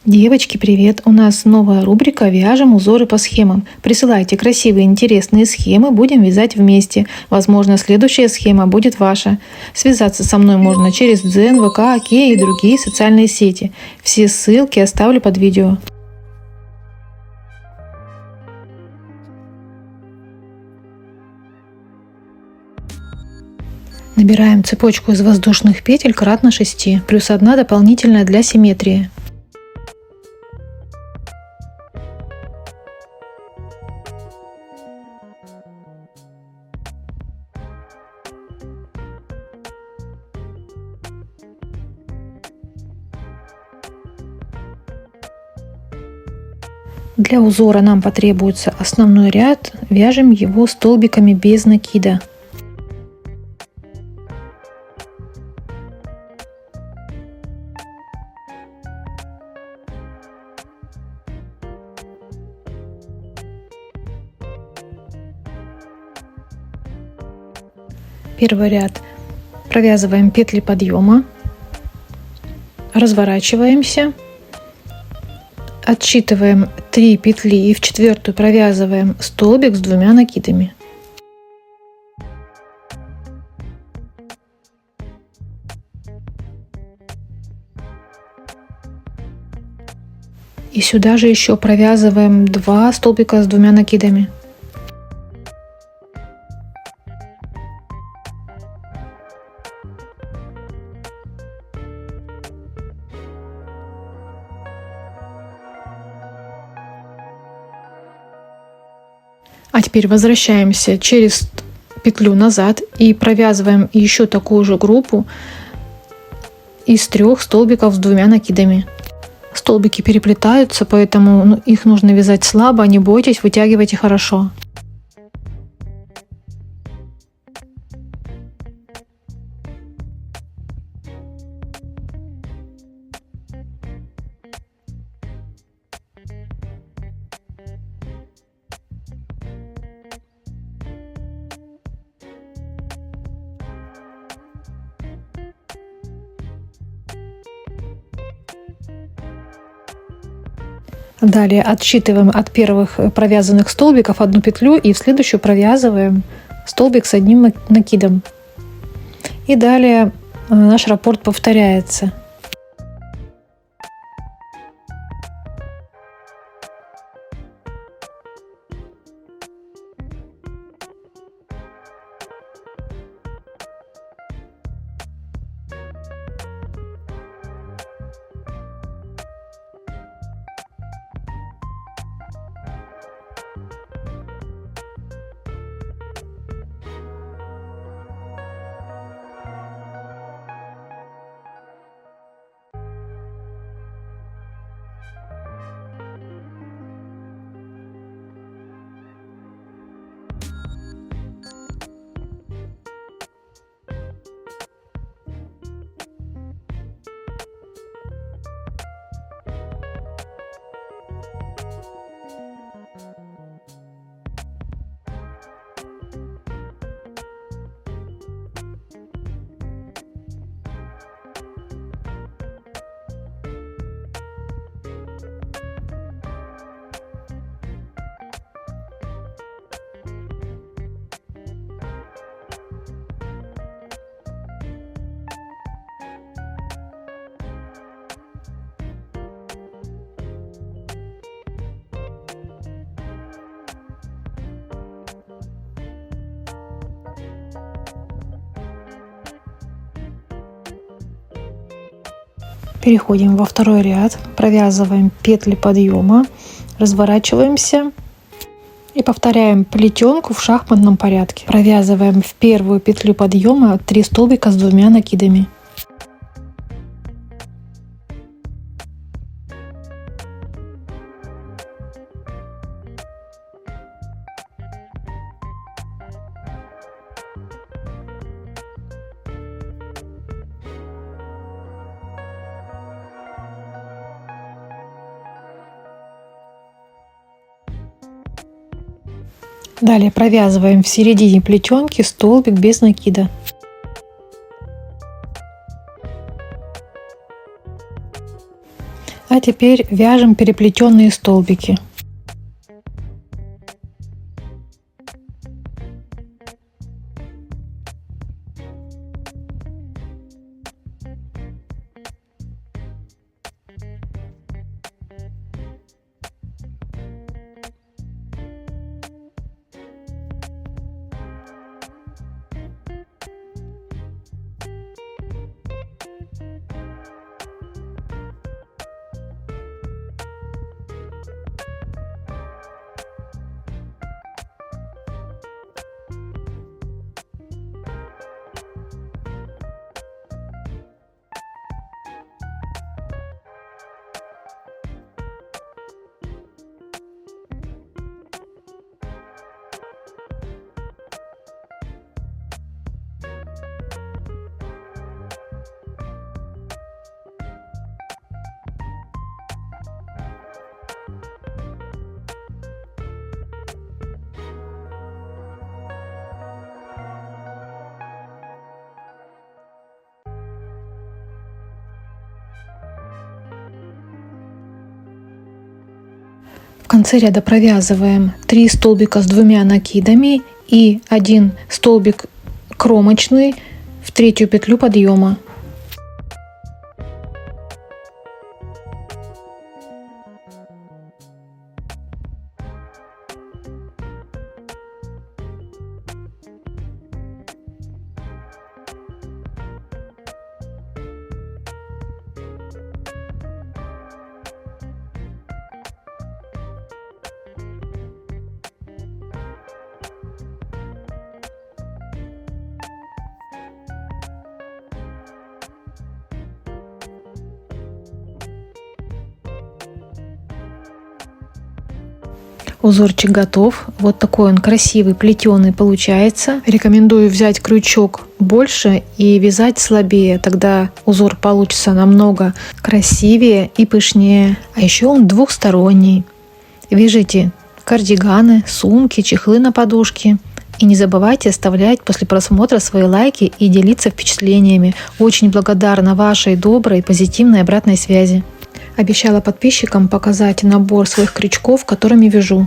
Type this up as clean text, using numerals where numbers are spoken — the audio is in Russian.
Девочки, привет! У нас новая рубрика «Вяжем узоры по схемам». Присылайте красивые интересные схемы, будем вязать вместе. Возможно, следующая схема будет ваша. Связаться со мной можно через Дзен, ВК, Окей и другие социальные сети. Все ссылки оставлю под видео. Набираем цепочку из воздушных петель кратно 6, плюс 1 дополнительная для симметрии. Для узора нам потребуется основной ряд, вяжем его столбиками без накида. Первый ряд провязываем петли подъема, разворачиваемся, отсчитываем 3 петли и в 4-ю провязываем столбик с 2 накидами. И сюда же еще провязываем 2 столбика с 2 накидами. А теперь возвращаемся через петлю назад и провязываем еще такую же группу из 3 столбиков с 2 накидами. Столбики переплетаются, поэтому их нужно вязать слабо, не бойтесь, вытягивайте хорошо. Далее отсчитываем от первых провязанных столбиков 1 петлю и в следующую провязываем столбик с 1 накидом. И далее наш раппорт повторяется. Переходим во второй ряд, провязываем петли подъема, разворачиваемся и повторяем плетенку в шахматном порядке. Провязываем в первую петлю подъема 3 столбика с 2 накидами. Далее провязываем в середине плетенки столбик без накида. А А теперь вяжем переплетенные столбики. В конце ряда провязываем 3 столбика с 2 накидами и 1 столбик кромочный в третью петлю подъема. Узорчик готов. Вот такой он красивый, плетеный получается. Рекомендую взять крючок больше и вязать слабее. Тогда узор получится намного красивее и пышнее. А еще он двухсторонний. Вяжите кардиганы, сумки, чехлы на подушки. И не забывайте оставлять после просмотра свои лайки и делиться впечатлениями. Очень благодарна вашей доброй, позитивной обратной связи. Обещала подписчикам показать набор своих крючков, которыми вяжу.